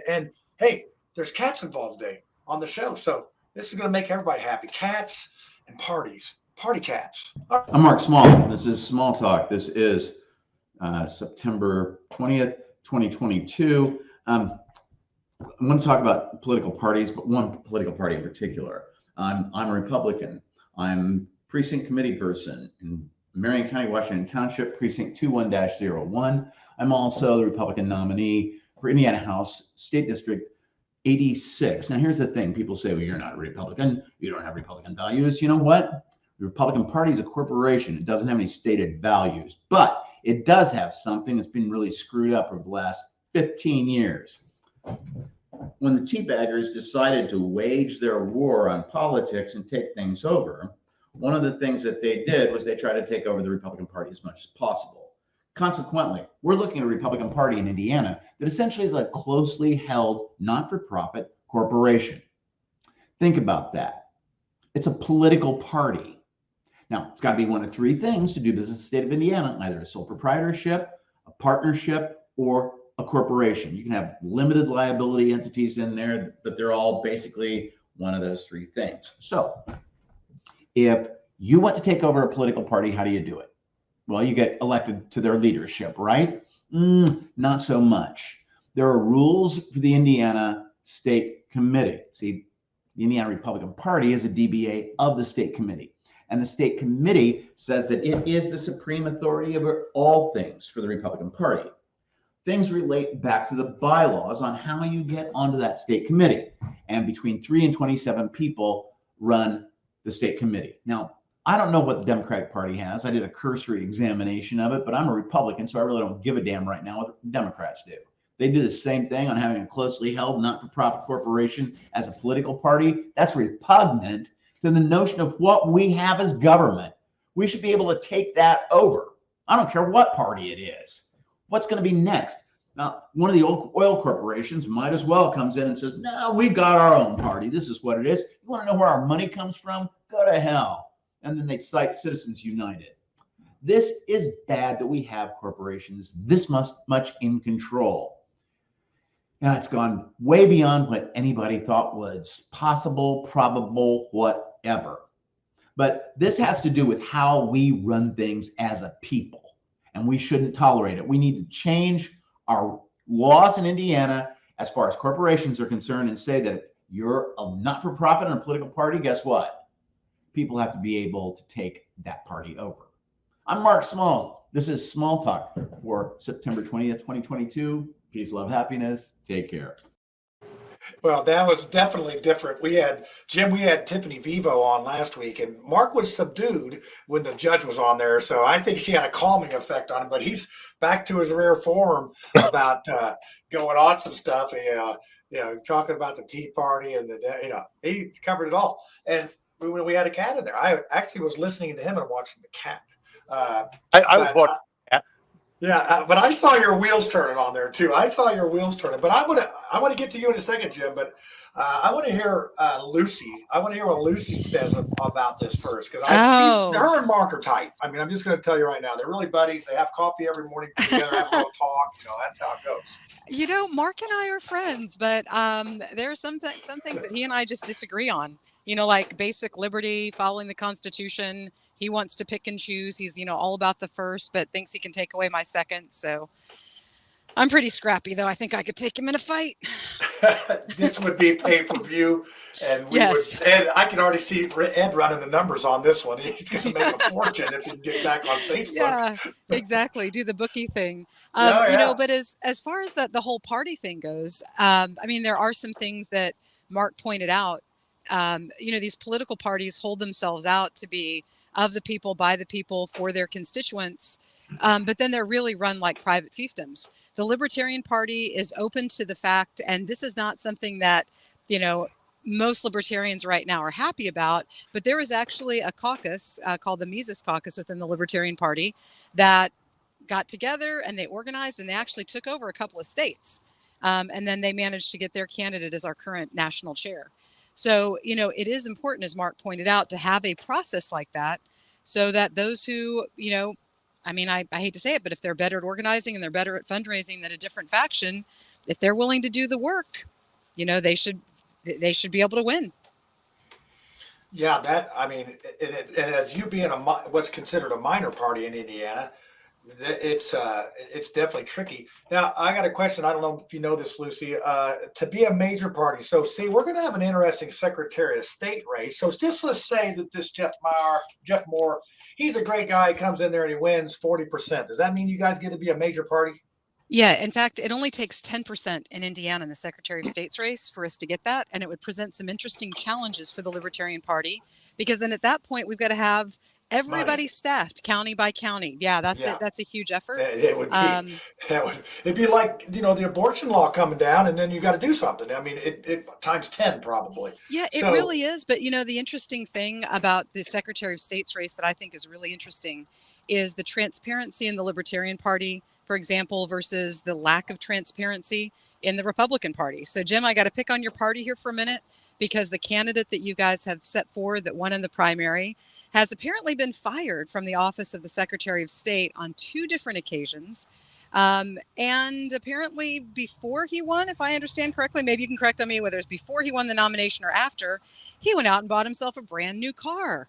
And hey, there's cats involved today on the show, so this is going to make everybody happy. Cats and parties. Party cats. I'm Mark Small. This is Small Talk. This is September 20th, 2022. I'm going to talk about political parties, but one political party in particular. I'm a Republican. I'm precinct committee person in Marion County, Washington Township, precinct 21-01. I'm also the Republican nominee for Indiana House State District 86. Now, here's the thing. People say, well, you're not a Republican. You don't have Republican values. You know what? The Republican Party is a corporation. It doesn't have any stated values, but it does have something that's been really screwed up over the last 15 years. When the teabaggers decided to wage their war on politics and take things over, one of the things that they did was they tried to take over the Republican Party as much as possible. Consequently, we're looking at a Republican Party in Indiana that essentially is a closely held, not-for-profit corporation. Think about that. It's a political party. Now, it's got to be one of three things to do business in the state of Indiana, either a sole proprietorship, a partnership, or a corporation. You can have limited liability entities in there, but they're all basically one of those three things. So if you want to take over a political party, how do you do it? Well, you get elected to their leadership, right? Not so much. There are rules for the Indiana State Committee. See, the Indiana Republican Party is a DBA of the State Committee. And the State Committee says that it is the supreme authority over all things for the Republican Party. Things relate back to the bylaws on how you get onto that State Committee. And between 3 and 27 people run the State Committee. Now, I don't know what the Democratic Party has. I did a cursory examination of it, but I'm a Republican, so I really don't give a damn right now what the Democrats do. They do the same thing on having a closely held, not-for-profit corporation as a political party. That's repugnant to the notion of what we have as government. We should be able to take that over. I don't care what party it is. What's going to be next? Now, one of the oil corporations might as well comes in and says, no, we've got our own party. This is what it is. You want to know where our money comes from? Go to hell. And then they cite Citizens United. This is bad that we have corporations this much in control. Now, it's gone way beyond what anybody thought was possible, probable, whatever. But this has to do with how we run things as a people, and we shouldn't tolerate it. We need to change our laws in Indiana as far as corporations are concerned and say that if you're a not-for-profit and a political party, guess what? People have to be able to take that party over. I'm Mark Small. This is Small Talk for September 20th, 2022. Peace, love, happiness. Take care. Well, that was definitely different. We had Tiffanie Vivo on last week, and Mark was subdued when the judge was on there. So I think she had a calming effect on him, but he's back to his rare form about going on some stuff, talking about the Tea Party and he covered it all. And when we had a cat in there, I actually was listening to him and watching the cat. I was watching the cat. Yeah, but I saw your wheels turning on there too. I saw your wheels turning. But I want to get to you in a second, Jim. But I want to hear Lucy. I want to hear what Lucy says about this first, because her and Mark are tight. I mean, I'm just going to tell you right now, they're really buddies. They have coffee every morning together, have a little talk. That's how it goes. Mark and I are friends, but there are some things that he and I just disagree on. Like basic liberty, following the Constitution. He wants to pick and choose. He's, all about the first, but thinks he can take away my second. So I'm pretty scrappy, though. I think I could take him in a fight. This would be pay-per-view, and Yes. Ed, I can already see Ed running the numbers on this one. He's going to make a fortune if he can get back on Facebook. Yeah, exactly. Do the bookie thing. But as far as the whole party thing goes, I mean, there are some things that Mark pointed out. These political parties hold themselves out to be of the people, by the people, for their constituents. But then they're really run like private fiefdoms. The Libertarian Party is open to the fact, and this is not something that, most libertarians right now are happy about, but there is actually a caucus called the Mises Caucus within the Libertarian Party that got together and they organized and they actually took over a couple of states. And then they managed to get their candidate as our current national chair. So, it is important, as Mark pointed out, to have a process like that so that those who, I hate to say it, but if they're better at organizing and they're better at fundraising than a different faction, if they're willing to do the work, they should be able to win. Yeah, and as you being what's considered a minor party in Indiana, it's definitely tricky. Now, I got a question. I don't know if you know this, Lucy. To be a major party, so see, we're going to have an interesting Secretary of State race. So just let's say that this Jeff Moore, he's a great guy. He comes in there and he wins 40%. Does that mean you guys get to be a major party? Yeah, in fact, it only takes 10% in Indiana in the Secretary of State's race for us to get that, and it would present some interesting challenges for the Libertarian Party, because then at that point we've got to have everybody staffed county by county. Yeah, that's a huge effort. It would be. It'd be like the abortion law coming down, and then you got to do something. I mean, it times 10 probably. Yeah, it really is. But the interesting thing about the Secretary of State's race that I think is really interesting is the transparency in the Libertarian Party, for example, versus the lack of transparency in the Republican Party. So, Jim, I got to pick on your party here for a minute, because the candidate that you guys have set forward that won in the primary has apparently been fired from the office of the Secretary of State on 2 different occasions. And apparently before he won, if I understand correctly, maybe you can correct on me whether it's before he won the nomination or after, he went out and bought himself a brand new car.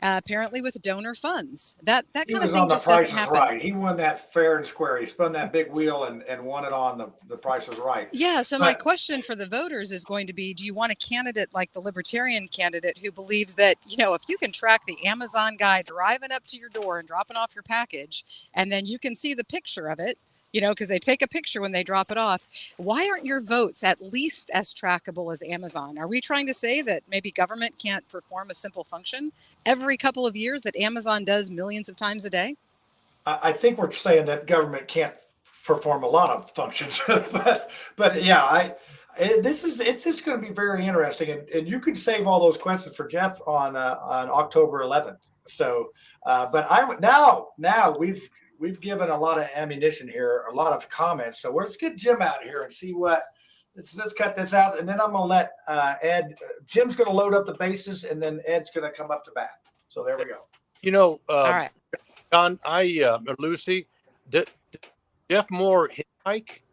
Apparently with donor funds. That kind of thing just doesn't happen. Right. He won that fair and square. He spun that big wheel and won it on the Price is Right. Yeah. So my question for the voters is going to be, do you want a candidate like the Libertarian candidate who believes that, if you can track the Amazon guy driving up to your door and dropping off your package, and then you can see the picture of it, because they take a picture when they drop it off. Why aren't your votes at least as trackable as Amazon? Are we trying to say that maybe government can't perform a simple function every couple of years that Amazon does millions of times a day? I think we're saying that government can't perform a lot of functions, but yeah, it's just going to be very interesting, and you can save all those questions for Jeff on October 11th. So, but now we've given a lot of ammunition here, a lot of comments. So let's get Jim out here and see let's cut this out. And then I'm going to let Ed, Jim's going to load up the bases, and then Ed's going to come up to bat. So there we go. All right. John, Lucy, did Jeff Moore hit Mike?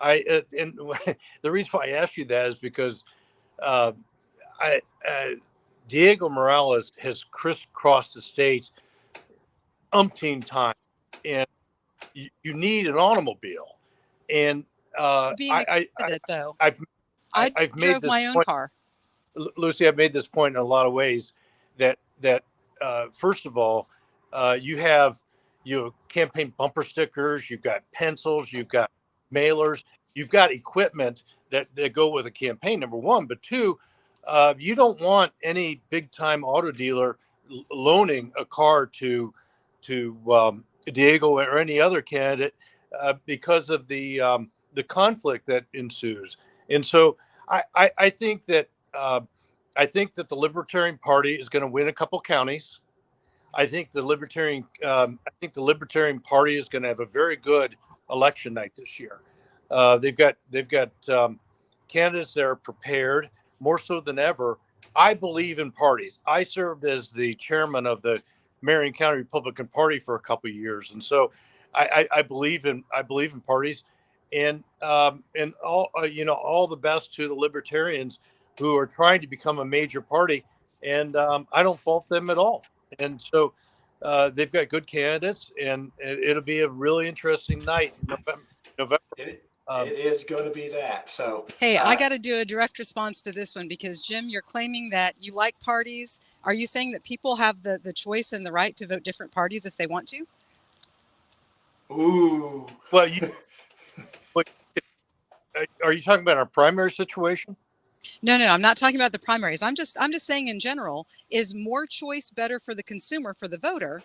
And the reason why I asked you that is because Diego Morales has crisscrossed the states umpteen times. And you need an automobile, and I've made my own car. Lucy, I've made this point in a lot of ways. That first of all, you have campaign bumper stickers, you've got pencils, you've got mailers, you've got equipment that go with a campaign. Number one, but two, you don't want any big time auto dealer loaning a car to Diego or any other candidate because of the conflict that ensues. And so I think that the Libertarian Party is going to win a couple counties. I think the Libertarian Party is going to have a very good election night this year. They've got candidates that are prepared more so than ever. I believe in parties. I served as the chairman of the Marion County Republican Party for a couple of years, and so I believe in parties, and all the best to the Libertarians who are trying to become a major party, and I don't fault them at all. And so they've got good candidates, and it'll be a really interesting night, November. It is going to be that. So, Hey, I got to do a direct response to this one because, Jim, you're claiming that you like parties. Are you saying that people have the choice and the right to vote different parties if they want to? Ooh. Well, are you talking about our primary situation? No, I'm not talking about the primaries. I'm just saying in general, is more choice better for the consumer, for the voter?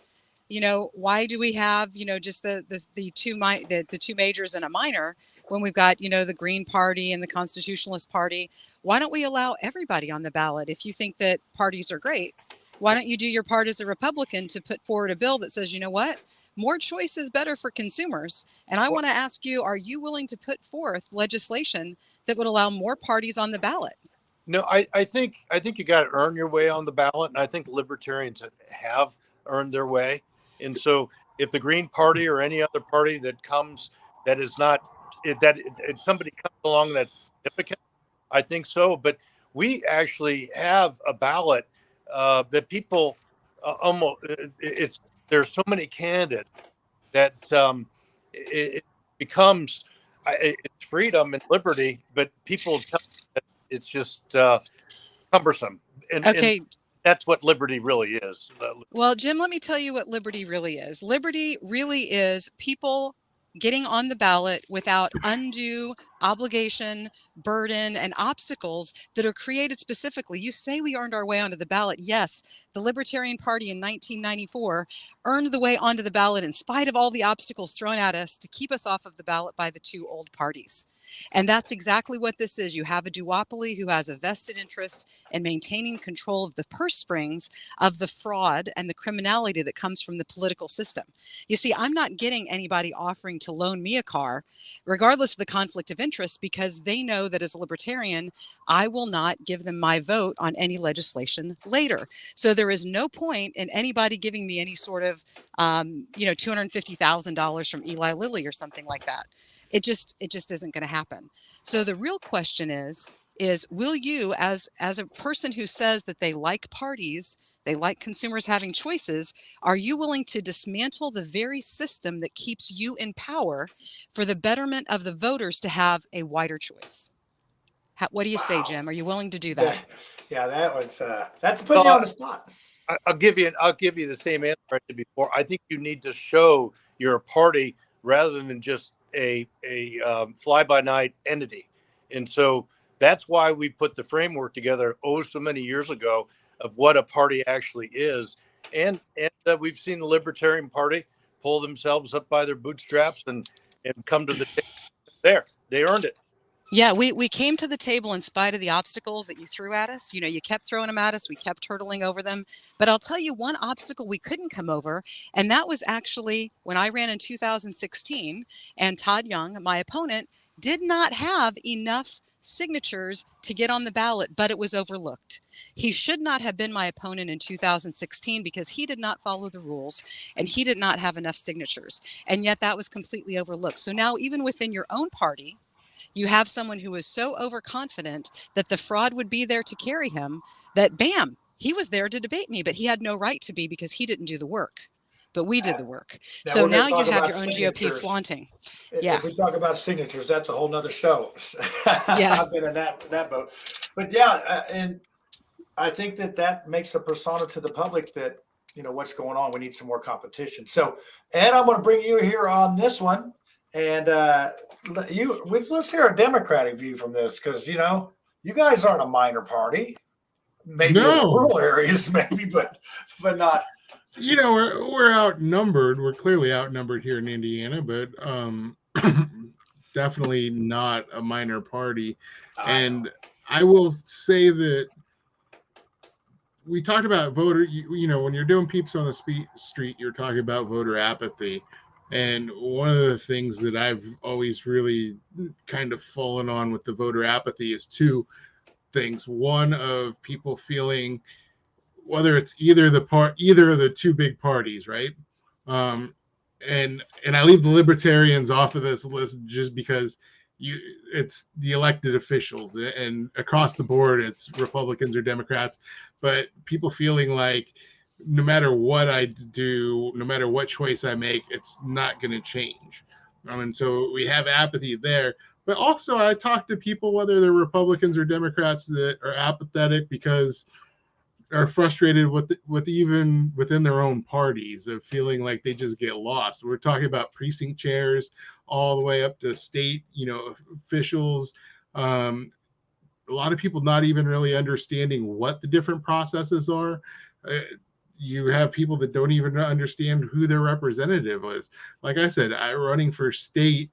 Why do we have, just the two majors and a minor when we've got, the Green Party and the Constitutionalist Party? Why don't we allow everybody on the ballot? If you think that parties are great, why don't you do your part as a Republican to put forward a bill that says, you know what? More choice is better for consumers. And I want to ask you, are you willing to put forth legislation that would allow more parties on the ballot? No, I think you got to earn your way on the ballot, and I think libertarians have earned their way. And so, if the Green Party or any other party that comes that is not if somebody comes along that's significant, I think so. But we actually have a ballot that people almost there's so many candidates that it becomes it's freedom and liberty, but people tell me that it's just cumbersome. Okay. And that's what liberty really is. Well, Jim, let me tell you what liberty really is. Liberty really is people getting on the ballot without undue obligation, burden, and obstacles that are created specifically. You say we earned our way onto the ballot. Yes, the Libertarian Party in 1994 earned the way onto the ballot in spite of all the obstacles thrown at us to keep us off of the ballot by the two old parties. And that's exactly what this is. You have a duopoly who has a vested interest in maintaining control of the purse strings of the fraud and the criminality that comes from the political system. You see, I'm not getting anybody offering to loan me a car, regardless of the conflict of interest, because they know that as a libertarian, I will not give them my vote on any legislation later. So there is no point in anybody giving me any sort of, $250,000 from Eli Lilly or something like that. It just isn't going to happen. So the real question is will you, as a person who says that they like parties, they like consumers having choices, are you willing to dismantle the very system that keeps you in power for the betterment of the voters to have a wider choice? What do you say, Jim? Are you willing to do that? Yeah, that's putting you on the spot. I'll give you the same answer I did before. I think you need to show you're a party rather than just a fly-by-night entity. And so that's why we put the framework together so many years ago of what a party actually is. And we've seen the Libertarian Party pull themselves up by their bootstraps and come to the table. There, they earned it. Yeah, we came to the table in spite of the obstacles that you threw at us. You kept throwing them at us. We kept hurtling over them. But I'll tell you one obstacle we couldn't come over, and that was actually when I ran in 2016, and Todd Young, my opponent, did not have enough signatures to get on the ballot, but it was overlooked. He should not have been my opponent in 2016 because he did not follow the rules and he did not have enough signatures. And yet that was completely overlooked. So now even within your own party, you have someone who is so overconfident that the fraud would be there to carry him that, bam, he was there to debate me, but he had no right to be because he didn't do the work. But we did the work. So now you have your own GOP flaunting. Yeah. If we talk about signatures, that's a whole nother show. Yeah. I've been in that boat. But yeah, and I think that makes a persona to the public that, what's going on. We need some more competition. So, Ed, I'm going to bring you here on this one. And let's hear a Democratic view from this, because you guys aren't a minor party, maybe in rural areas, maybe, but not. We're outnumbered. We're clearly outnumbered here in Indiana, but definitely not a minor party. And I will say that we talked about voter. When you're doing peeps on the street, you're talking about voter apathy. And one of the things that I've always really kind of fallen on with the voter apathy is two things. One, of people feeling whether it's either of the two big parties, right? And I leave the libertarians off of this list just because it's the elected officials, and across the board it's Republicans or Democrats, but people feeling like no matter what I do, no matter what choice I make, it's not going to change. And so we have apathy there. But also, I talk to people, whether they're Republicans or Democrats, that are apathetic because are frustrated with even within their own parties of feeling like they just get lost. We're talking about precinct chairs all the way up to state, officials. A lot of people not even really understanding what the different processes are. You have people that don't even understand who their representative is. Like I said, I'm running for a state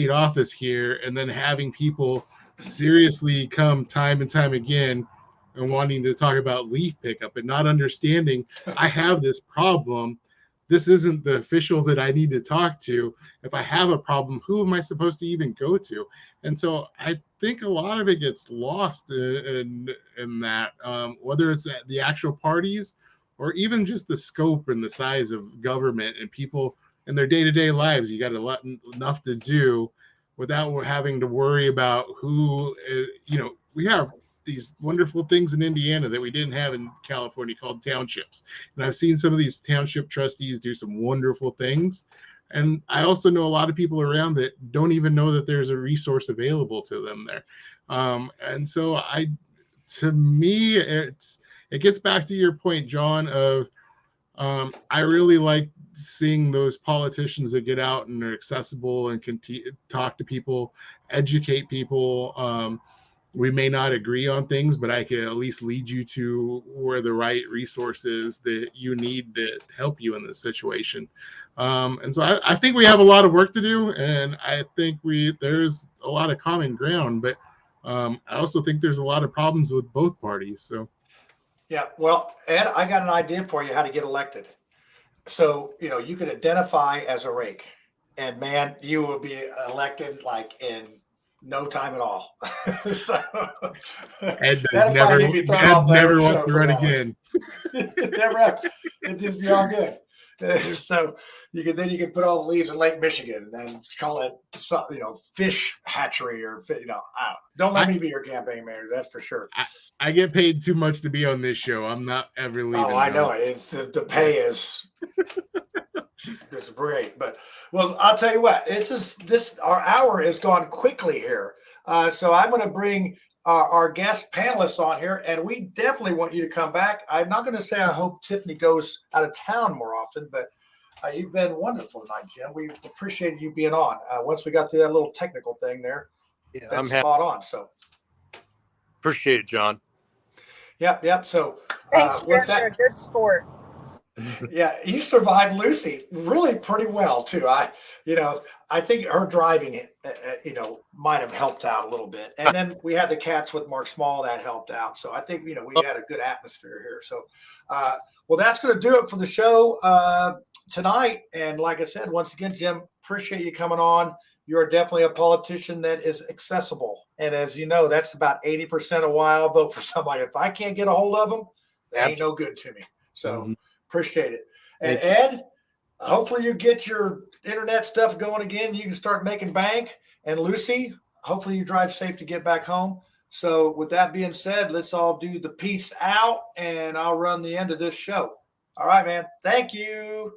office here, and then having people seriously come time and time again and wanting to talk about leaf pickup and not understanding I have this problem. This isn't the official that I need to talk to. If I have a problem, who am I supposed to even go to? And so I think a lot of it gets lost in that, whether it's the actual parties or even just the scope and the size of government and people in their day-to-day lives. You got enough to do without having to worry about who, we have these wonderful things in Indiana that we didn't have in California called townships. And I've seen some of these township trustees do some wonderful things. And I also know a lot of people around that don't even know that there's a resource available to them there. And so to me, it gets back to your point, John, of I really like seeing those politicians that get out and are accessible and can talk to people, educate people. We may not agree on things, but I can at least lead you to where the right resources that you need to help you in this situation. And so I think we have a lot of work to do, and I think there's a lot of common ground, but I also think there's a lot of problems with both parties. So, yeah, well, Ed, I got an idea for you how to get elected. So, you could identify as a rake, and man, you will be elected like in no time at all. So, Ed never wants to run again. Never. It just be all good. So you can put all the leaves in Lake Michigan and then call it, fish hatchery or don't let me be your campaign manager. That's for sure. I get paid too much to be on this show. I'm not ever leaving. Oh, I know it. It's the pay is. It's great, but I'll tell you what. Our hour has gone quickly here, so I'm going to bring our guest panelists on here, and we definitely want you to come back. I'm not going to say I hope Tiffanie goes out of town more often, but you've been wonderful tonight, Jim. We appreciated you being on. Once we got through that little technical thing there, I'm spot on. So appreciate it, John. Yep. So thanks, Jim. You're a good sport. Yeah, you survived Lucy really pretty well too. I think her driving, might have helped out a little bit. And then we had the cats with Mark Small that helped out. So I think, we had a good atmosphere here. So, that's going to do it for the show tonight. And like I said, once again, Jim, appreciate you coming on. You're definitely a politician that is accessible. And as you know, that's about 80% of why I'll vote for somebody. If I can't get a hold of them, they ain't no good to me. So appreciate it. And Ed, hopefully you get your internet stuff going again. You can start making bank. And Lucy, hopefully you drive safe to get back home. So with that being said, let's all do the peace out, and I'll run the end of this show. All right, man. Thank you.